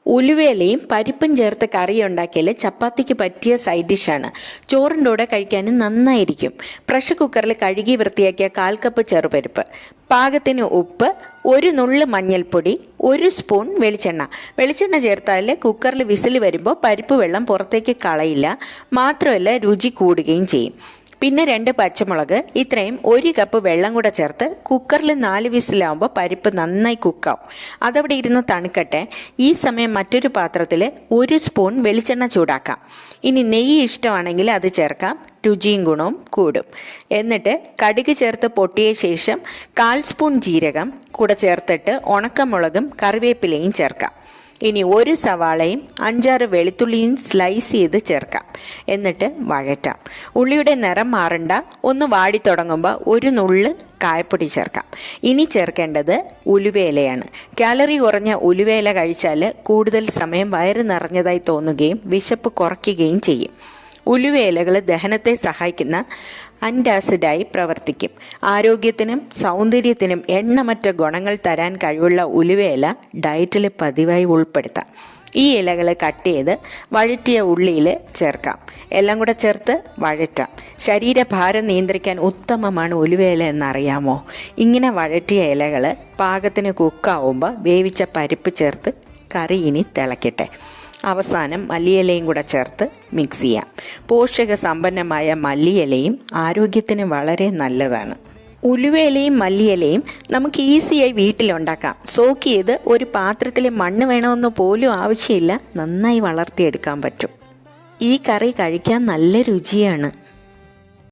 ഉലുവയിലയും പരിപ്പും ചേർത്ത് കറി ഉണ്ടാക്കിയാൽ ചപ്പാത്തിക്ക് പറ്റിയ സൈഡ് ഡിഷാണ്. ചോറിൻ്റെ കൂടെ കഴിക്കാനും നന്നായിരിക്കും. പ്രഷർ കുക്കറിൽ കഴുകി വൃത്തിയാക്കിയ 1/4 കപ്പ് ചെറുപരിപ്പ്, പാകത്തിന് ഉപ്പ്, ഒരു നുള്ള് മഞ്ഞൾപ്പൊടി, 1 സ്പൂൺ വെളിച്ചെണ്ണ ചേർത്താൽ കുക്കറിൽ വിസിൽ വരുമ്പോൾ പരിപ്പ് വെള്ളം പുറത്തേക്ക് കളയില്ല, മാത്രമല്ല രുചി കൂടുകയും ചെയ്യും. പിന്നെ 2 പച്ചമുളക്, ഇത്രയും 1 കപ്പ് വെള്ളം കൂടെ ചേർത്ത് കുക്കറിൽ 4 വിസിലാവുമ്പോൾ പരിപ്പ് നന്നായി കുക്കാവും. അതവിടെ ഇരുന്ന് തണുക്കട്ടെ. ഈ സമയം മറ്റൊരു പാത്രത്തിൽ 1 സ്പൂൺ വെളിച്ചെണ്ണ ചൂടാക്കാം. ഇനി നെയ്യ് ഇഷ്ടമാണെങ്കിൽ അത് ചേർക്കാം, രുചിയും ഗുണവും കൂടും. എന്നിട്ട് കടുക് ചേർത്ത് പൊട്ടിയ ശേഷം 1/4 സ്പൂൺ ജീരകം കൂടെ ചേർത്തിട്ട് ഉണക്കമുളകും കറിവേപ്പിലയും ചേർക്കാം. ഇനി 1 സവാളയും 5-6 വെളുത്തുള്ളിയും സ്ലൈസ് ചെയ്ത് ചേർക്കാം. എന്നിട്ട് വഴറ്റാം. ഉള്ളിയുടെ നിറം മാറണ്ട, ഒന്ന് വാടി തുടങ്ങുമ്പോൾ 1 നുള്ള് കായപ്പൊടി ചേർക്കാം. ഇനി ചേർക്കേണ്ടത് ഉലുവയിലയാണ്. കാലറി കുറഞ്ഞ ഉലുവയില കഴിച്ചാൽ കൂടുതൽ സമയം വയറ് നിറഞ്ഞതായി തോന്നുകയും വിശപ്പ് കുറയ്ക്കുകയും ചെയ്യും. ഉലുവയിലകൾ ദഹനത്തെ സഹായിക്കുന്ന ആൻറ്റാസിഡായി പ്രവർത്തിക്കും. ആരോഗ്യത്തിനും സൗന്ദര്യത്തിനും എണ്ണമറ്റ ഗുണങ്ങൾ തരാൻ കഴിവുള്ള ഉലുവയില ഡയറ്റിൽ പതിവായി ഉൾപ്പെടുത്താം. ഈ ഇലകൾ കട്ട് ചെയ്ത് വഴറ്റിയ ഉള്ളിയിൽ ചേർക്കാം. എല്ലാം കൂടെ ചേർത്ത് വഴറ്റാം. ശരീരഭാരം നിയന്ത്രിക്കാൻ ഉത്തമമാണ് ഉലുവയില എന്നറിയാമോ? ഇങ്ങനെ വഴറ്റിയ ഇലകൾ പാകത്തിന് കുക്കാവുമ്പോൾ വേവിച്ച പരിപ്പ് ചേർത്ത് കറി ഇനി തിളക്കട്ടെ. അവസാനം മല്ലിയിലയും കൂടെ ചേർത്ത് മിക്സ് ചെയ്യാം. പോഷക സമ്പന്നമായ മല്ലിയിലയും ആരോഗ്യത്തിന് വളരെ നല്ലതാണ്. ഉലുവയിലയും മല്ലിയിലയും നമുക്ക് ഈസിയായി വീട്ടിലുണ്ടാക്കാം. സോക്ക് ചെയ്ത് ഒരു പാത്രത്തിൽ മണ്ണ് വേണമെന്ന് പോലും ആവശ്യമില്ല, നന്നായി വളർത്തിയെടുക്കാൻ പറ്റും. ഈ കറി കഴിക്കാൻ നല്ല രുചിയാണ്.